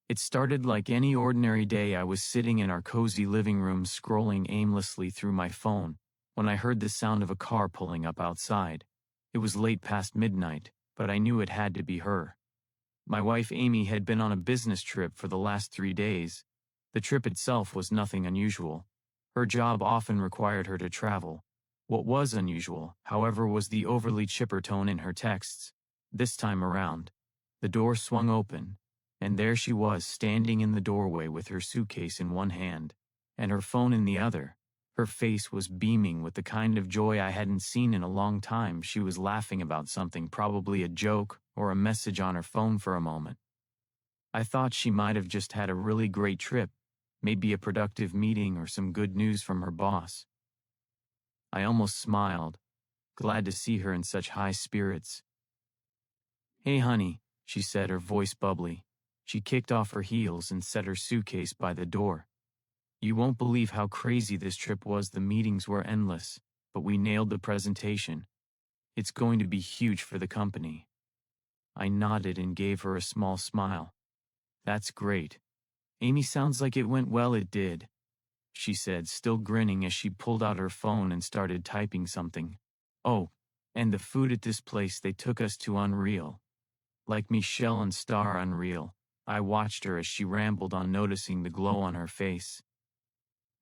It started like any ordinary day. I was sitting in our cozy living room scrolling aimlessly through my phone when I heard the sound of a car pulling up outside. It was late past midnight, but I knew it had to be her. My wife Amy had been on a business trip for the last 3 days. The trip itself was nothing unusual. Her job often required her to travel. What was unusual, however, was the overly chipper tone in her texts. This time around, the door swung open, and there she was standing in the doorway with her suitcase in one hand and her phone in the other. Her face was beaming with the kind of joy I hadn't seen in a long time. She was laughing about something, probably a joke or a message on her phone for a moment. I thought she might have just had a really great trip, maybe a productive meeting or some good news from her boss. I almost smiled, glad to see her in such high spirits. "Hey honey," she said, her voice bubbly. She kicked off her heels and set her suitcase by the door. "You won't believe how crazy this trip was. The meetings were endless, but we nailed the presentation. It's going to be huge for the company." I nodded and gave her a small smile. "That's great. Amy, sounds like it went well." "It did," she said, still grinning as she pulled out her phone and started typing something. "Oh, and the food at this place they took us to, unreal. Like Michelin star unreal." I watched her as she rambled on, noticing the glow on her face.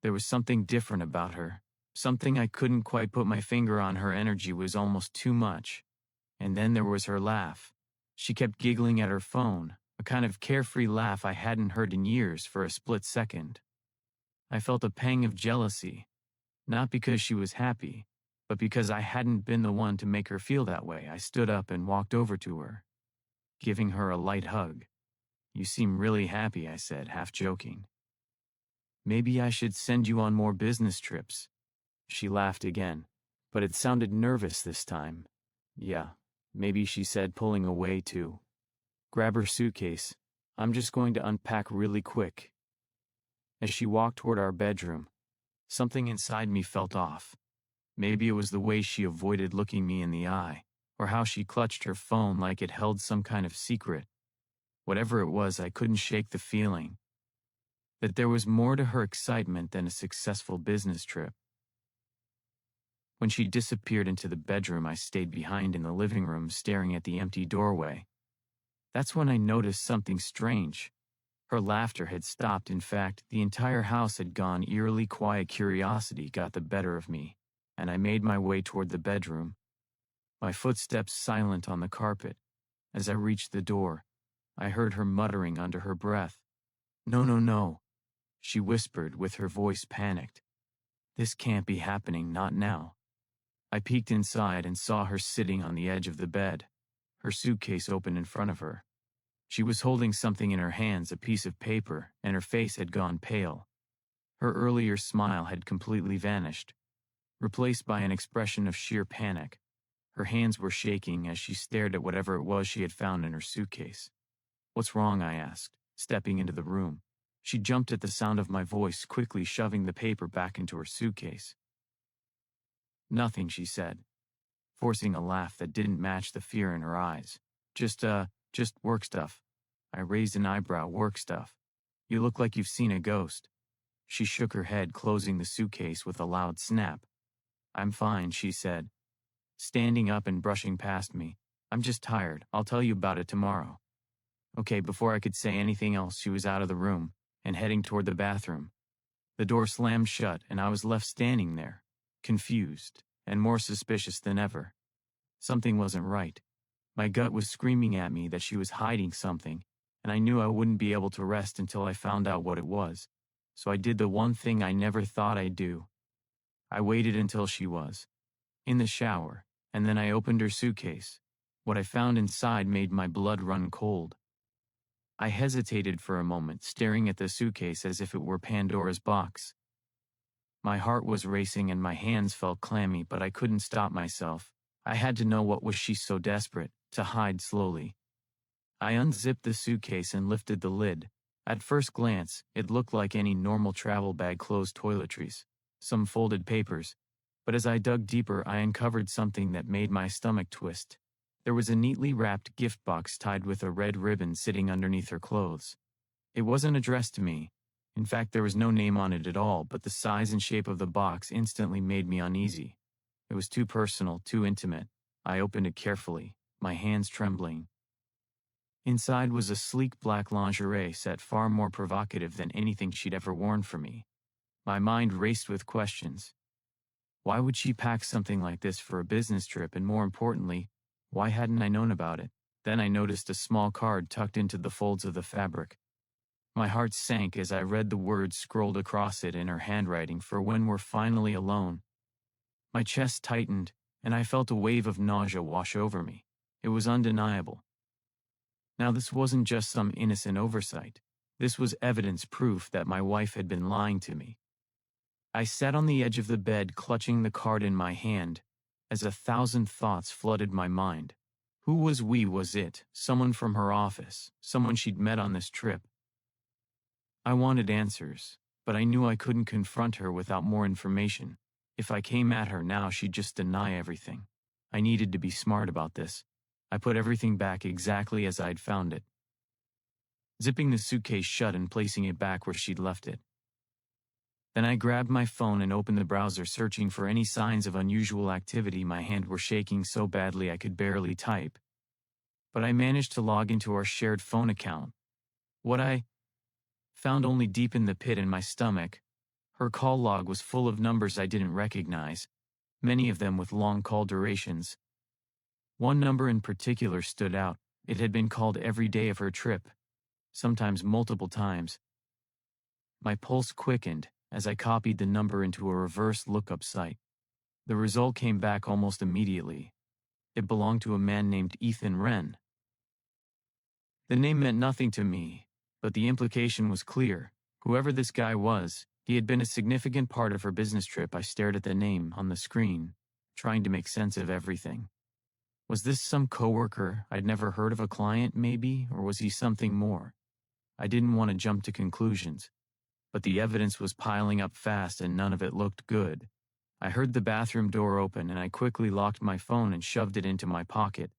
There was something different about her, something I couldn't quite put my finger on. Her energy was almost too much. And then there was her laugh. She kept giggling at her phone, a kind of carefree laugh I hadn't heard in years. For a split second, I felt a pang of jealousy, not because she was happy, but because I hadn't been the one to make her feel that way. I stood up and walked over to her, giving her a light hug. "You seem really happy," I said, half joking. "Maybe I should send you on more business trips." She laughed again, but it sounded nervous this time. "Yeah, maybe," she said, pulling away to grab her suitcase. "I'm just going to unpack really quick." As she walked toward our bedroom, something inside me felt off. Maybe it was the way she avoided looking me in the eye, or how she clutched her phone like it held some kind of secret. Whatever it was, I couldn't shake the feeling that there was more to her excitement than a successful business trip. When she disappeared into the bedroom, I stayed behind in the living room, staring at the empty doorway. That's when I noticed something strange. Her laughter had stopped. In fact, the entire house had gone eerily quiet. Curiosity got the better of me, and I made my way toward the bedroom, my footsteps silent on the carpet. As I reached the door, I heard her muttering under her breath. "No, no, no," she whispered with her voice panicked. "This can't be happening, not now." I peeked inside and saw her sitting on the edge of the bed, her suitcase open in front of her. She was holding something in her hands, a piece of paper, and her face had gone pale. Her earlier smile had completely vanished, replaced by an expression of sheer panic. Her hands were shaking as she stared at whatever it was she had found in her suitcase. "What's wrong?" I asked, stepping into the room. She jumped at the sound of my voice, quickly shoving the paper back into her suitcase. "Nothing," she said, forcing a laugh that didn't match the fear in her eyes. Just work stuff." I raised an eyebrow. "Work stuff? You look like you've seen a ghost." She shook her head, closing the suitcase with a loud snap. "I'm fine," she said, standing up and brushing past me. "I'm just tired. I'll tell you about it tomorrow." Okay, before I could say anything else, she was out of the room and heading toward the bathroom. The door slammed shut, and I was left standing there, confused and more suspicious than ever. Something wasn't right. My gut was screaming at me that she was hiding something, and I knew I wouldn't be able to rest until I found out what it was. So I did the one thing I never thought I'd do. I waited until she was in the shower, and then I opened her suitcase. What I found inside made my blood run cold. I hesitated for a moment, staring at the suitcase as if it were Pandora's box. My heart was racing and my hands felt clammy, but I couldn't stop myself. I had to know what was she so desperate to hide. Slowly, I unzipped the suitcase and lifted the lid. At first glance, it looked like any normal travel bag, closed toiletries, some folded papers. But as I dug deeper, I uncovered something that made my stomach twist. There was a neatly wrapped gift box tied with a red ribbon sitting underneath her clothes. It wasn't addressed to me. In fact, there was no name on it at all, but the size and shape of the box instantly made me uneasy. It was too personal, too intimate. I opened it carefully, my hands trembling. Inside was a sleek black lingerie set far more provocative than anything she'd ever worn for me. My mind raced with questions. Why would she pack something like this for a business trip, and more importantly, why hadn't I known about it? Then I noticed a small card tucked into the folds of the fabric. My heart sank as I read the words scrolled across it in her handwriting for when we're finally alone. My chest tightened, and I felt a wave of nausea wash over me. It was undeniable. Now, this wasn't just some innocent oversight. This was evidence, proof that my wife had been lying to me. I sat on the edge of the bed, clutching the card in my hand, as 1,000 thoughts flooded my mind. Who was we? Was it someone from her office, someone she'd met on this trip? I wanted answers, but I knew I couldn't confront her without more information. If I came at her now, she'd just deny everything. I needed to be smart about this. I put everything back exactly as I'd found it, zipping the suitcase shut and placing it back where she'd left it. Then I grabbed my phone and opened the browser, searching for any signs of unusual activity. My hands were shaking so badly I could barely type. But I managed to log into our shared phone account. What I found only deepened the pit in my stomach. Her call log was full of numbers I didn't recognize, many of them with long call durations. One number in particular stood out. It had been called every day of her trip, sometimes multiple times. My pulse quickened as I copied the number into a reverse lookup site. The result came back almost immediately. It belonged to a man named Ethan Wren. The name meant nothing to me, but the implication was clear. Whoever this guy was, he had been a significant part of her business trip. I stared at the name on the screen, trying to make sense of everything. Was this some coworker I'd never heard of, a client maybe, or was he something more? I didn't want to jump to conclusions, but the evidence was piling up fast and none of it looked good. I heard the bathroom door open and I quickly locked my phone and shoved it into my pocket.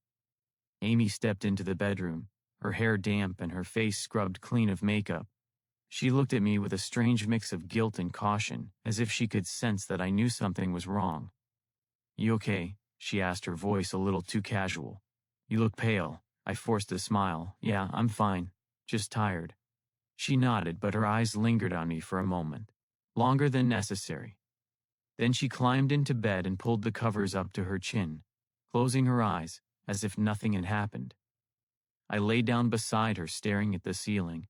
Amy stepped into the bedroom, her hair damp and her face scrubbed clean of makeup. She looked at me with a strange mix of guilt and caution, as if she could sense that I knew something was wrong. "You okay?" she asked, her voice a little too casual. "You look pale." I forced a smile. "Yeah, I'm fine. Just tired." She nodded, but her eyes lingered on me for a moment, longer than necessary. Then she climbed into bed and pulled the covers up to her chin, closing her eyes, as if nothing had happened. I lay down beside her, staring at the ceiling,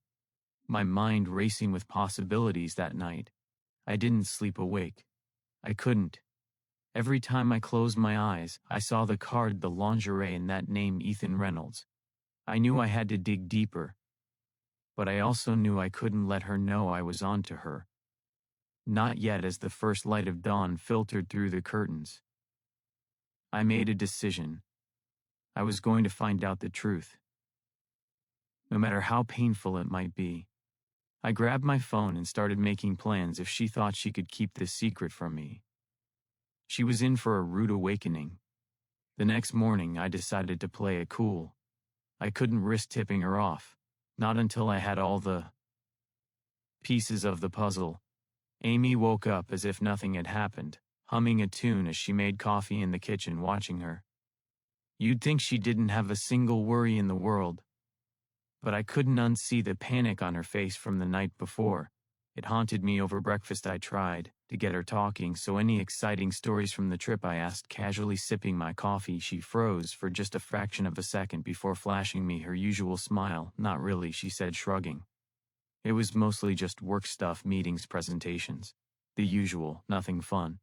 my mind racing with possibilities that night. I didn't sleep awake. I couldn't. Every time I closed my eyes, I saw the card, the lingerie, and that name, Ethan Reynolds. I knew I had to dig deeper, but I also knew I couldn't let her know I was onto her. Not yet. As the first light of dawn filtered through the curtains, I made a decision. I was going to find out the truth, no matter how painful it might be. I grabbed my phone and started making plans if she thought she could keep this secret from me. She was in for a rude awakening. The next morning, I decided to play it cool. I couldn't risk tipping her off, not until I had all the pieces of the puzzle. Amy woke up as if nothing had happened, humming a tune as she made coffee in the kitchen, watching her. You'd think she didn't have a single worry in the world, but I couldn't unsee the panic on her face from the night before. It haunted me. Over breakfast I tried to get her talking, so any exciting stories from the trip I asked, casually sipping my coffee. She froze for just a fraction of a second before flashing me her usual smile. "Not really," she said, shrugging. "It was mostly just work stuff, meetings, presentations. The usual, nothing fun."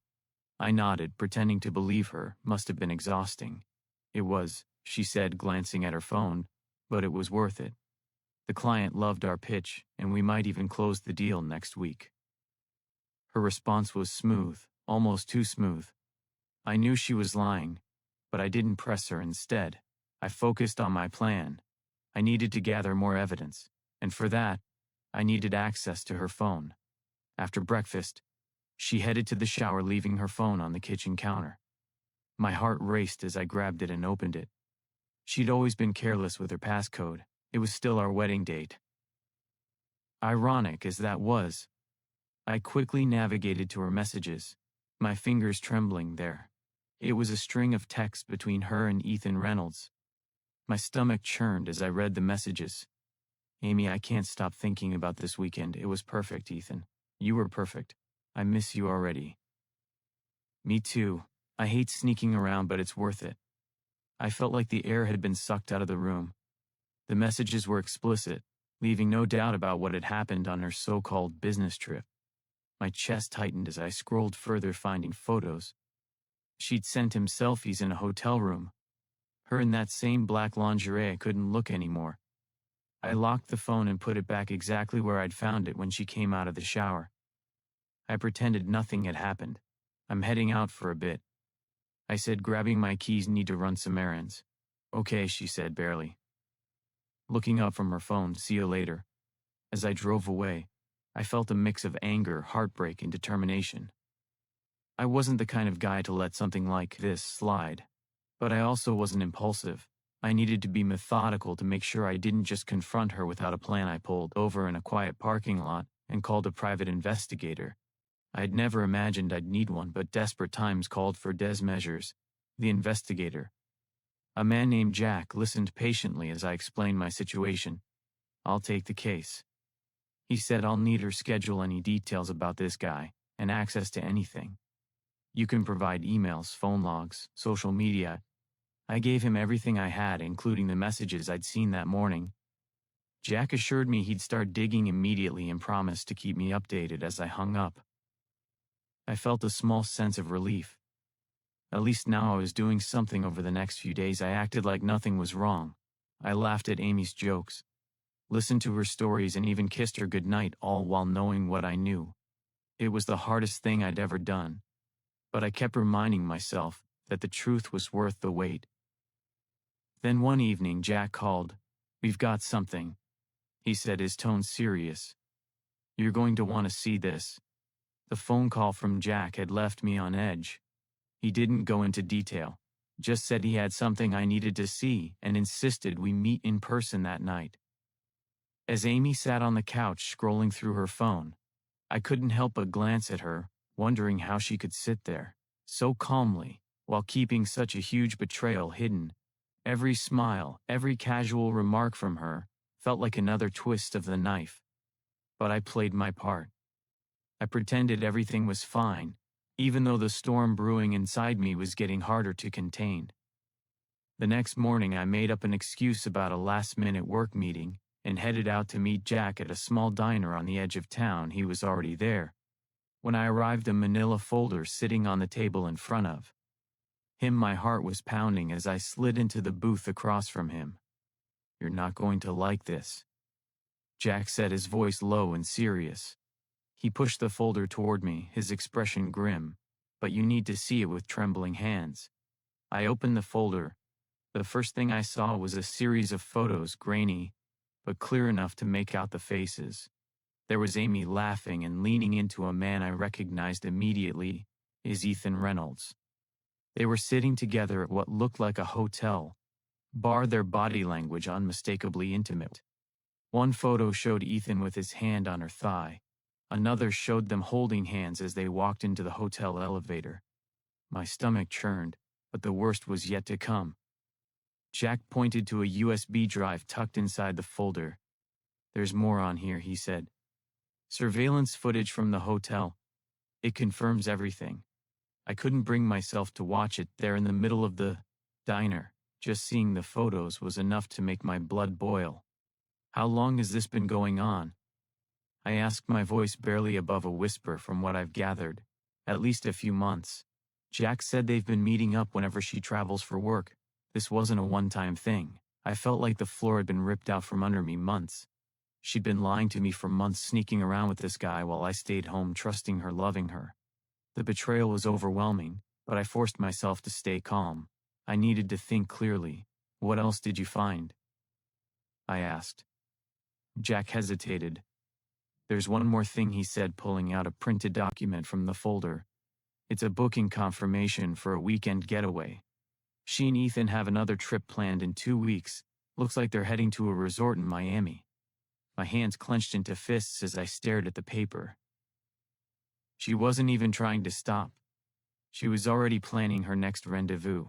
I nodded, pretending to believe her. "Must have been exhausting." "It was," she said, glancing at her phone, "but it was worth it. The client loved our pitch, and we might even close the deal next week." Her response was smooth, almost too smooth. I knew she was lying, but I didn't press her. Instead, I focused on my plan. I needed to gather more evidence, and for that, I needed access to her phone. After breakfast, she headed to the shower, leaving her phone on the kitchen counter. My heart raced as I grabbed it and opened it. She'd always been careless with her passcode. It was still our wedding date. Ironic as that was, I quickly navigated to her messages, my fingers trembling there. It was a string of texts between her and Ethan Reynolds. My stomach churned as I read the messages. Amy, I can't stop thinking about this weekend. It was perfect, Ethan. You were perfect. I miss you already. Me too. I hate sneaking around, but it's worth it. I felt like the air had been sucked out of the room. The messages were explicit, leaving no doubt about what had happened on her so-called business trip. My chest tightened as I scrolled further, finding photos. She'd sent him selfies in a hotel room. Her in that same black lingerie. I couldn't look anymore. I locked the phone and put it back exactly where I'd found it when she came out of the shower. I pretended nothing had happened. I'm heading out for a bit, I said, grabbing my keys. Need to run some errands. Okay, she said, barely. Looking up from her phone, see you later. As I drove away, I felt a mix of anger, heartbreak, and determination. I wasn't the kind of guy to let something like this slide, but I also wasn't impulsive. I needed to be methodical to make sure I didn't just confront her without a plan. I pulled over in a quiet parking lot and called a private investigator. I had never imagined I'd need one, but desperate times called for des measures. The investigator, a man named Jack, listened patiently as I explained my situation. I'll take the case. He said, I'll need her schedule, any details about this guy, and access to anything. You can provide emails, phone logs, social media. I gave him everything I had, including the messages I'd seen that morning. Jack assured me he'd start digging immediately and promised to keep me updated. As I hung up, I felt a small sense of relief. At least now I was doing something. Over the next few days, I acted like nothing was wrong. I laughed at Amy's jokes, listened to her stories, and even kissed her goodnight, all while knowing what I knew. It was the hardest thing I'd ever done. But I kept reminding myself that the truth was worth the wait. Then one evening, Jack called. We've got something, he said, his tone serious. You're going to want to see this. The phone call from Jack had left me on edge. He didn't go into detail, just said he had something I needed to see and insisted we meet in person that night. As Amy sat on the couch scrolling through her phone, I couldn't help but glance at her, wondering how she could sit there, so calmly, while keeping such a huge betrayal hidden. Every smile, every casual remark from her, felt like another twist of the knife. But I played my part. I pretended everything was fine, even though the storm brewing inside me was getting harder to contain. The next morning, I made up an excuse about a last-minute work meeting and headed out to meet Jack at a small diner on the edge of town. He was already there. When I arrived, a manila folder sitting on the table in front of him, my heart was pounding as I slid into the booth across from him. You're not going to like this, Jack said, his voice low and serious. He pushed the folder toward me, his expression grim. But you need to see it. With trembling hands, I opened the folder. The first thing I saw was a series of photos, grainy, but clear enough to make out the faces. There was Amy laughing and leaning into a man I recognized immediately, is Ethan Reynolds. They were sitting together at what looked like a hotel bar, their body language unmistakably intimate. One photo showed Ethan with his hand on her thigh. Another showed them holding hands as they walked into the hotel elevator. My stomach churned, but the worst was yet to come. Jack pointed to a USB drive tucked inside the folder. There's more on here, he said. Surveillance footage from the hotel. It confirms everything. I couldn't bring myself to watch it there in the middle of the diner. Just seeing the photos was enough to make my blood boil. How long has this been going on? I asked, my voice barely above a whisper. From what I've gathered, at least a few months. Jack said they've been meeting up whenever she travels for work. This wasn't a one-time thing. I felt like the floor had been ripped out from under me. Months. She'd been lying to me for months, sneaking around with this guy while I stayed home, trusting her, loving her. The betrayal was overwhelming, but I forced myself to stay calm. I needed to think clearly. What else did you find? I asked. Jack hesitated. There's one more thing, he said, pulling out a printed document from the folder. It's a booking confirmation for a weekend getaway. She and Ethan have another trip planned in 2 weeks. Looks like they're heading to a resort in Miami. my hands clenched into fists as I stared at the paper. She wasn't even trying to stop. She was already planning her next rendezvous.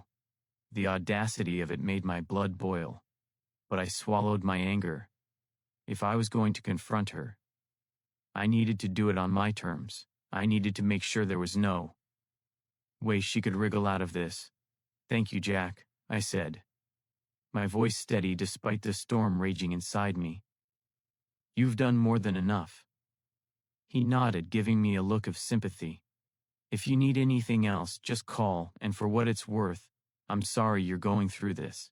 The audacity of it made my blood boil. But I swallowed my anger. If I was going to confront her, I needed to do it on my terms. I needed to make sure there was no way she could wriggle out of this. "Thank you, Jack," I said, my voice steady despite the storm raging inside me. "You've done more than enough." He nodded, giving me a look of sympathy. "If you need anything else, just call, and for what it's worth, I'm sorry you're going through this."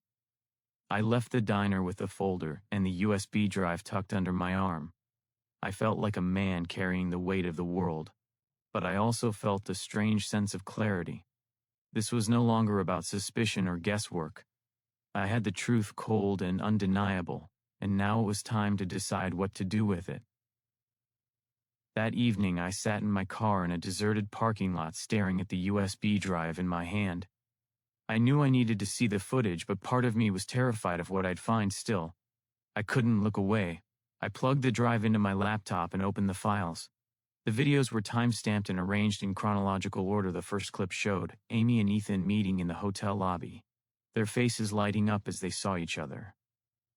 I left the diner with the folder and the USB drive tucked under my arm. I felt like a man carrying the weight of the world, but I also felt a strange sense of clarity. This was no longer about suspicion or guesswork. I had the truth cold and undeniable, and now it was time to decide what to do with it. That evening, I sat in my car in a deserted parking lot staring at the USB drive in my hand. I knew I needed to see the footage, but part of me was terrified of what I'd find still. I couldn't look away. I plugged the drive into my laptop and opened the files. The videos were time-stamped and arranged in chronological order. The first clip showed Amy and Ethan meeting in the hotel lobby, their faces lighting up as they saw each other.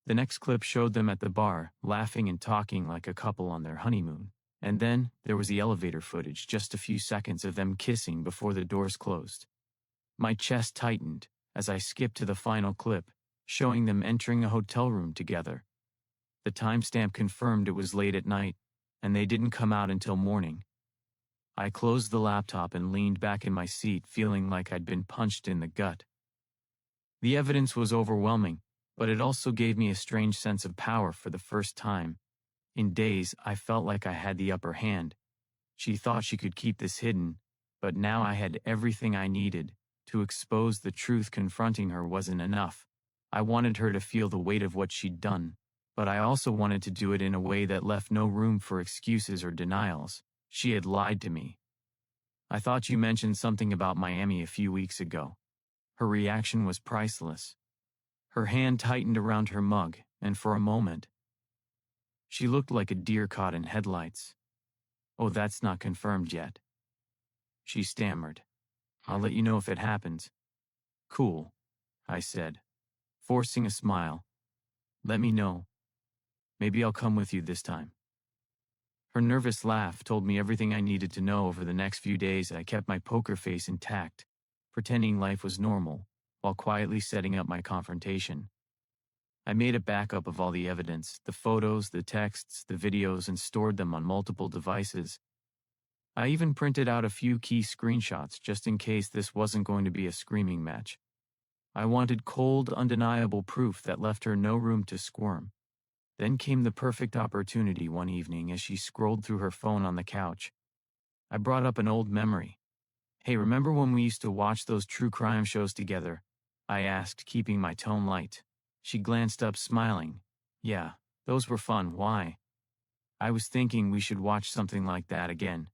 The next clip showed them at the bar, laughing and talking like a couple on their honeymoon. And then, there was the elevator footage, just a few seconds of them kissing before the doors closed. My chest tightened as I skipped to the final clip, showing them entering a hotel room together. The timestamp confirmed it was late at night, and they didn't come out until morning. I closed the laptop and leaned back in my seat, feeling like I'd been punched in the gut. The evidence was overwhelming, but it also gave me a strange sense of power for the first time. In days, I felt like I had the upper hand. She thought she could keep this hidden, but now I had everything I needed. To expose the truth. Confronting her wasn't enough. I wanted her to feel the weight of what she'd done, but I also wanted to do it in a way that left no room for excuses or denials. She had lied to me. "I thought you mentioned something about Miami a few weeks ago." Her reaction was priceless. Her hand tightened around her mug, and for a moment, she looked like a deer caught in headlights. "Oh, that's not confirmed yet," she stammered. "I'll let you know if it happens." "Cool," I said, forcing a smile. "Let me know. Maybe I'll come with you this time." Her nervous laugh told me everything I needed to know. Over the next few days, I kept my poker face intact, pretending life was normal, while quietly setting up my confrontation. I made a backup of all the evidence, the photos, the texts, the videos, and stored them on multiple devices. I even printed out a few key screenshots just in case this wasn't going to be a screaming match. I wanted cold, undeniable proof that left her no room to squirm. Then came the perfect opportunity one evening as she scrolled through her phone on the couch. I brought up an old memory. "Hey, remember when we used to watch those true crime shows together?" I asked, keeping my tone light. She glanced up, smiling. "Yeah, those were fun. Why?" "I was thinking we should watch something like that again.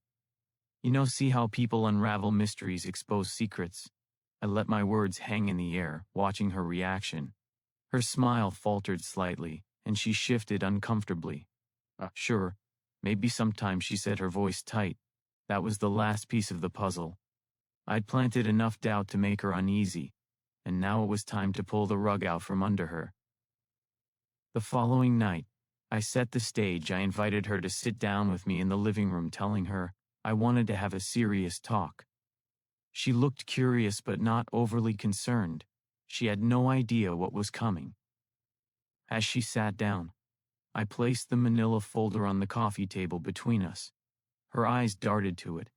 You know, see how people unravel mysteries, expose secrets." I let my words hang in the air, watching her reaction. Her smile faltered slightly, and she shifted uncomfortably. Sure, maybe sometime," she said, her voice tight. That was the last piece of the puzzle. I'd planted enough doubt to make her uneasy, and now it was time to pull the rug out from under her. The following night, I set the stage. I invited her to sit down with me in the living room, telling her I wanted to have a serious talk. She looked curious but not overly concerned. She had no idea what was coming. As she sat down, I placed the manila folder on the coffee table between us. Her eyes darted to it,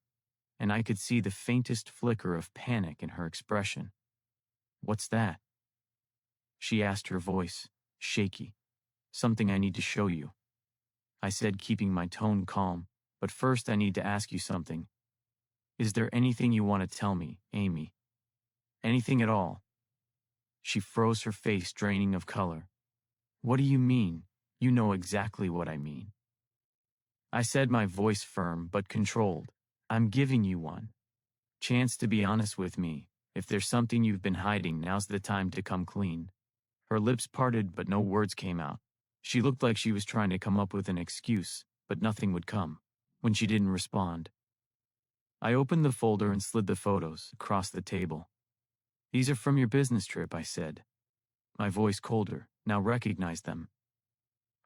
and I could see the faintest flicker of panic in her expression. "What's that?" she asked, her voice shaky. "Something I need to show you," I said, keeping my tone calm. "But first I need to ask you something. Is there anything you want to tell me, Amy? Anything at all?" She froze, her face draining of color. "What do you mean?" "You know exactly what I mean," I said, my voice firm but controlled. "I'm giving you one chance to be honest with me. If there's something you've been hiding, now's the time to come clean." Her lips parted but no words came out. She looked like she was trying to come up with an excuse, but nothing would come. When she didn't respond, I opened the folder and slid the photos across the table. "These are from your business trip," I said. My voice colder, now recognized them.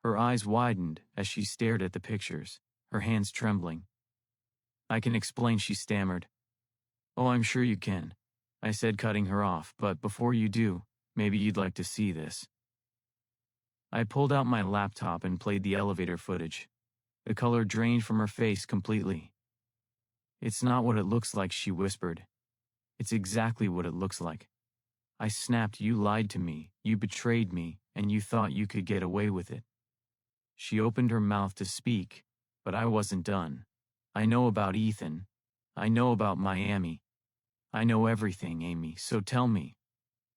Her eyes widened as she stared at the pictures, her hands trembling. "I can explain," she stammered. "Oh, I'm sure you can," I said, cutting her off, "but before you do, maybe you'd like to see this." I pulled out my laptop and played the elevator footage. The color drained from her face completely. "It's not what it looks like," she whispered. "It's exactly what it looks like." I snapped. "You lied to me, you betrayed me, and you thought you could get away with it." She opened her mouth to speak, but I wasn't done. "I know about Ethan. I know about Miami. I know everything, Amy, so tell me.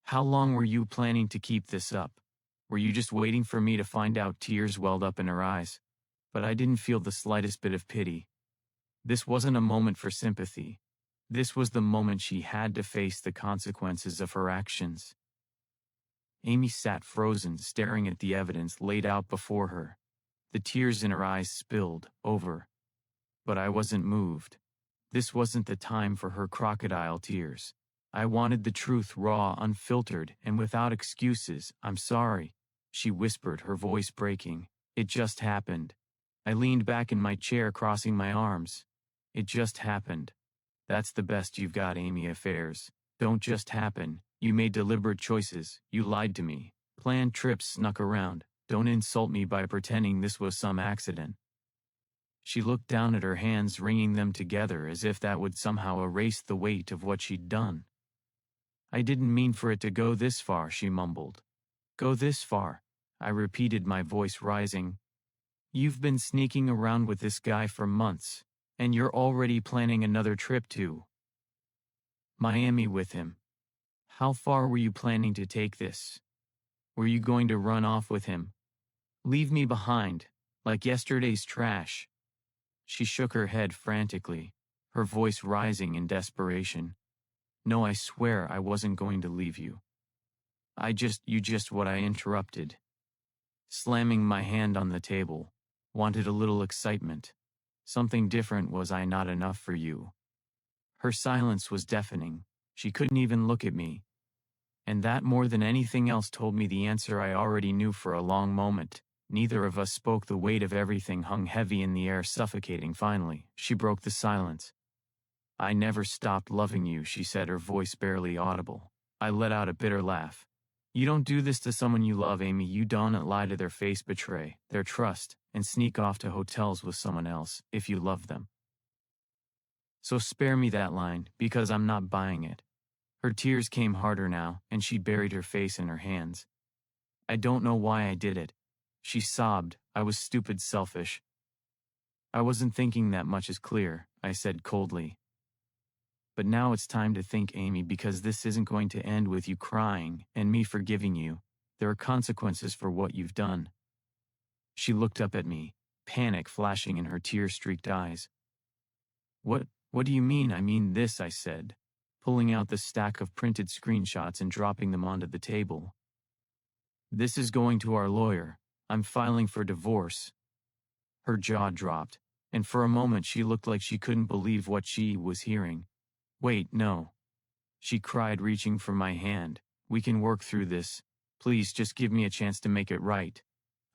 How long were you planning to keep this up? Were you just waiting for me to find out?" Tears welled up in her eyes, but I didn't feel the slightest bit of pity. This wasn't a moment for sympathy. This was the moment she had to face the consequences of her actions. Amy sat frozen, staring at the evidence laid out before her. The tears in her eyes spilled over. But I wasn't moved. This wasn't the time for her crocodile tears. I wanted the truth, raw, unfiltered, and without excuses. "I'm sorry," she whispered, her voice breaking. "It just happened." I leaned back in my chair, crossing my arms. "It just happened. That's the best you've got, Amy. Affairs don't just happen. You made deliberate choices. You lied to me. Planned trips, snuck around. Don't insult me by pretending this was some accident." She looked down at her hands, wringing them together as if that would somehow erase the weight of what she'd done. "I didn't mean for it to go this far," she mumbled. "Go this far," I repeated, my voice rising. "You've been sneaking around with this guy for months, and you're already planning another trip to Miami with him. How far were you planning to take this? Were you going to run off with him? Leave me behind, like yesterday's trash?" She shook her head frantically, her voice rising in desperation. "No, I swear I wasn't going to leave you. You just what I interrupted, slamming my hand on the table. Wanted a little excitement. Something different. Was I not enough for you?" Her silence was deafening. She couldn't even look at me. And that, more than anything else, told me the answer I already knew. For a long moment, neither of us spoke. The weight of everything hung heavy in the air, suffocating. Finally, she broke the silence. "I never stopped loving you," she said, her voice barely audible. I let out a bitter laugh. "You don't do this to someone you love, Amy. You don't lie to their face, betray their trust, and sneak off to hotels with someone else if you love them. So spare me that line, because I'm not buying it." Her tears came harder now, and she buried her face in her hands. "I don't know why I did it," she sobbed. "I was stupid, selfish. I wasn't thinking that much is clear," I said coldly. "But now it's time to think, Amy, because this isn't going to end with you crying and me forgiving you. There are consequences for what you've done." She looked up at me, panic flashing in her tear-streaked eyes. What do you mean?" "I mean this," I said, pulling out the stack of printed screenshots and dropping them onto the table. "This is going to our lawyer. I'm filing for divorce." Her jaw dropped, and for a moment she looked like she couldn't believe what she was hearing. "Wait, no," she cried, reaching for my hand. "We can work through this. Please, just give me a chance to make it right."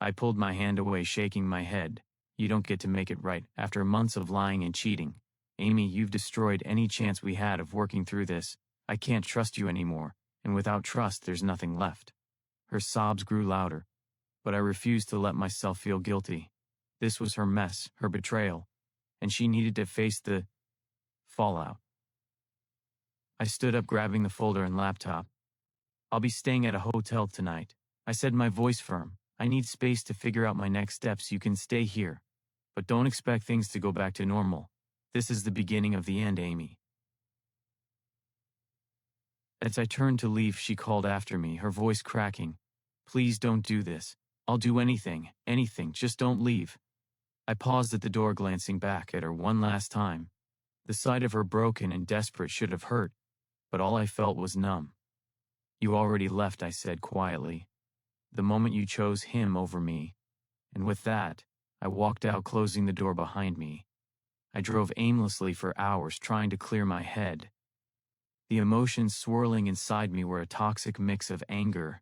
I pulled my hand away, shaking my head. "You don't get to make it right after months of lying and cheating. Amy, you've destroyed any chance we had of working through this. I can't trust you anymore, and without trust there's nothing left." Her sobs grew louder, but I refused to let myself feel guilty. This was her mess, her betrayal, and she needed to face the fallout. I stood up, grabbing the folder and laptop. "I'll be staying at a hotel tonight," I said, my voice firm. "I need space to figure out my next steps. You can stay here, but don't expect things to go back to normal. This is the beginning of the end, Amy." As I turned to leave, she called after me, her voice cracking. "Please don't do this. I'll do anything, just don't leave." I paused at the door, glancing back at her one last time. The sight of her broken and desperate should have hurt, but all I felt was numb. "You already left," I said quietly. the moment you chose him over me. And with that, I walked out, closing the door behind me. I drove aimlessly for hours, trying to clear my head. The emotions swirling inside me were a toxic mix of anger,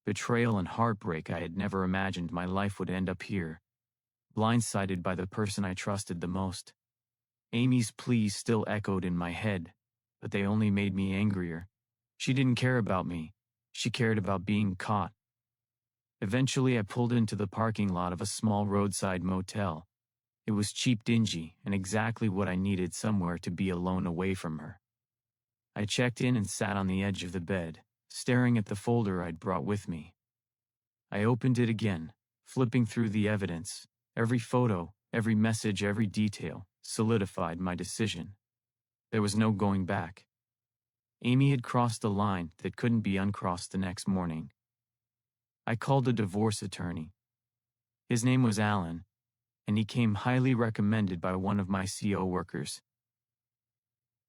betrayal, and heartbreak. I had never imagined my life would end up here, blindsided by the person I trusted the most. Amy's pleas still echoed in my head, but they only made me angrier. She didn't care about me. She cared about being caught. Eventually, I pulled into the parking lot of a small roadside motel. It was cheap, dingy, and exactly what I needed, somewhere to be alone away from her. I checked in and sat on the edge of the bed, staring at the folder I'd brought with me. I opened it again, flipping through the evidence. Every photo, every message, every detail solidified my decision. There was no going back. Amy had crossed a line that couldn't be uncrossed the next morning. I called a divorce attorney. His name was Alan, and he came highly recommended by one of my CO workers.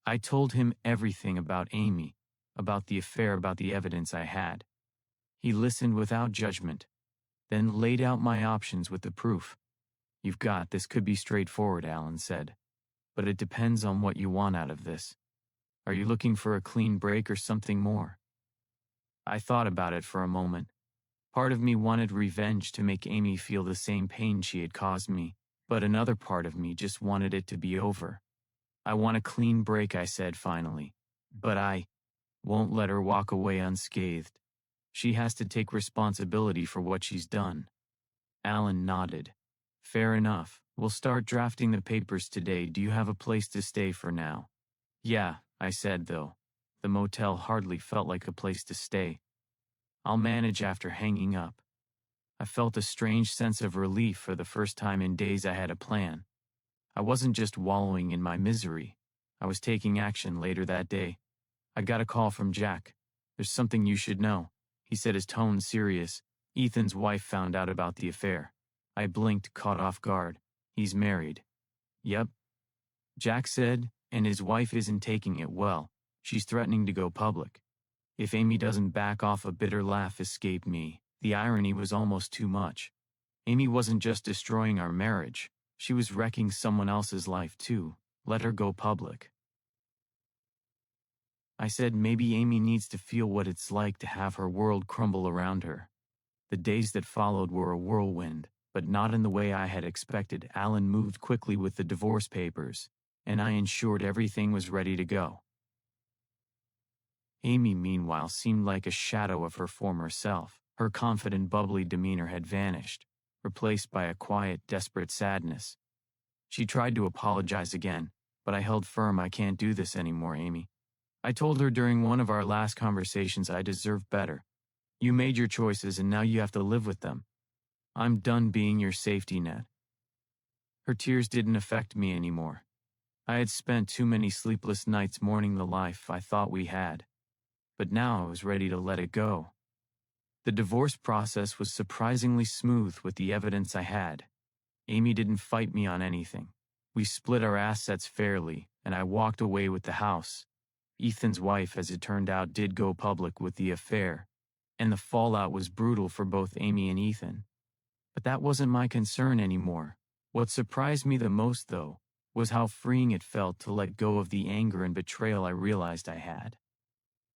I told him everything about Amy, about the affair, about the evidence I had. He listened without judgment, then laid out my options with the proof. "You've got this. Could be straightforward," Alan said. "But it depends on what you want out of this. Are you looking for a clean break or something more?" I thought about it for a moment. Part of me wanted revenge, to make Amy feel the same pain she had caused me, but another part of me just wanted it to be over. "I want a clean break," I said finally, "but I won't let her walk away unscathed. She has to take responsibility for what she's done." Alan nodded. "Fair enough. We'll start drafting the papers today. Do you have a place to stay for now?" "Yeah," I said, though the motel hardly felt like a place to stay. "I'll manage." After hanging up, I felt a strange sense of relief. For the first time in days, I had a plan. I wasn't just wallowing in my misery. I was taking action. Later that day, I got a call from Jack. "There's something you should know," he said, his tone serious. "Ethan's wife found out about the affair." I blinked, caught off guard. "He's married?" "Yep," Jack said, "and his wife isn't taking it well. She's threatening to go public if Amy doesn't back off." A bitter laugh escaped me. The irony was almost too much. Amy wasn't just destroying our marriage, she was wrecking someone else's life too. Let her go public. I said maybe Amy needs to feel what it's like to have her world crumble around her. The days that followed were a whirlwind, but not in the way I had expected. Alan moved quickly with the divorce papers, and I ensured everything was ready to go. Amy, meanwhile, seemed like a shadow of her former self. Her confident, bubbly demeanor had vanished, replaced by a quiet, desperate sadness. She tried to apologize again, but I held firm. "I can't do this anymore, Amy. I told her during one of our last conversations I deserved better. You made your choices and now you have to live with them. I'm done being your safety net." Her tears didn't affect me anymore. I had spent too many sleepless nights mourning the life I thought we had. But now I was ready to let it go. The divorce process was surprisingly smooth with the evidence I had. Amy didn't fight me on anything. We split our assets fairly, and I walked away with the house. Ethan's wife, as it turned out, did go public with the affair, and the fallout was brutal for both Amy and Ethan. But that wasn't my concern anymore. What surprised me the most, though, was how freeing it felt to let go of the anger and betrayal I realized I had.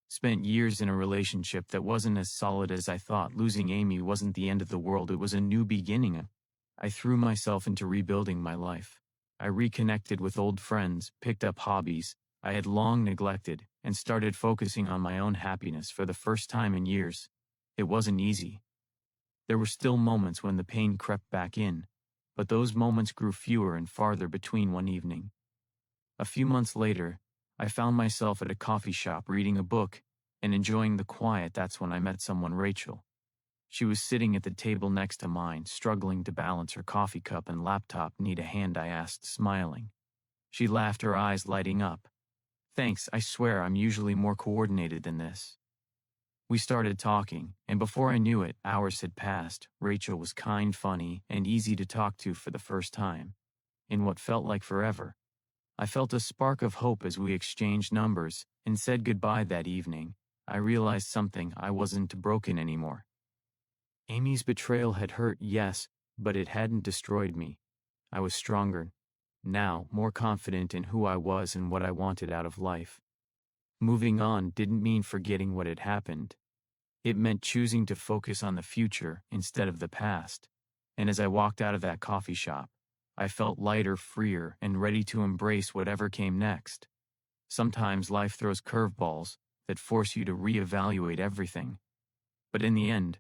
Spent years in a relationship that wasn't as solid as I thought. Losing Amy wasn't the end of the world, it was a new beginning. I threw myself into rebuilding my life. I reconnected with old friends, picked up hobbies I had long neglected, and started focusing on my own happiness for the first time in years. It wasn't easy. There were still moments when the pain crept back in, but those moments grew fewer and farther between. One evening, a few months later, I found myself at a coffee shop reading a book and enjoying the quiet. That's when I met someone, Rachel. She was sitting at the table next to mine, struggling to balance her coffee cup and laptop. "Need a hand?" I asked, smiling. She laughed, her eyes lighting up. "Thanks, I swear I'm usually more coordinated than this." We started talking, and before I knew it, hours had passed. Rachel was kind, funny, and easy to talk to for the first time, in what felt like forever. I felt a spark of hope as we exchanged numbers and said goodbye that evening. I realized something: I wasn't broken anymore. Amy's betrayal had hurt, yes, but it hadn't destroyed me. I was stronger now, more confident in who I was and what I wanted out of life. Moving on didn't mean forgetting what had happened. It meant choosing to focus on the future instead of the past. And as I walked out of that coffee shop, I felt lighter, freer, and ready to embrace whatever came next. Sometimes life throws curveballs that force you to reevaluate everything. But in the end,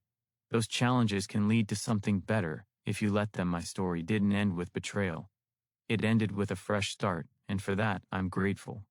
those challenges can lead to something better if you let them. My story didn't end with betrayal. It ended with a fresh start, and for that, I'm grateful.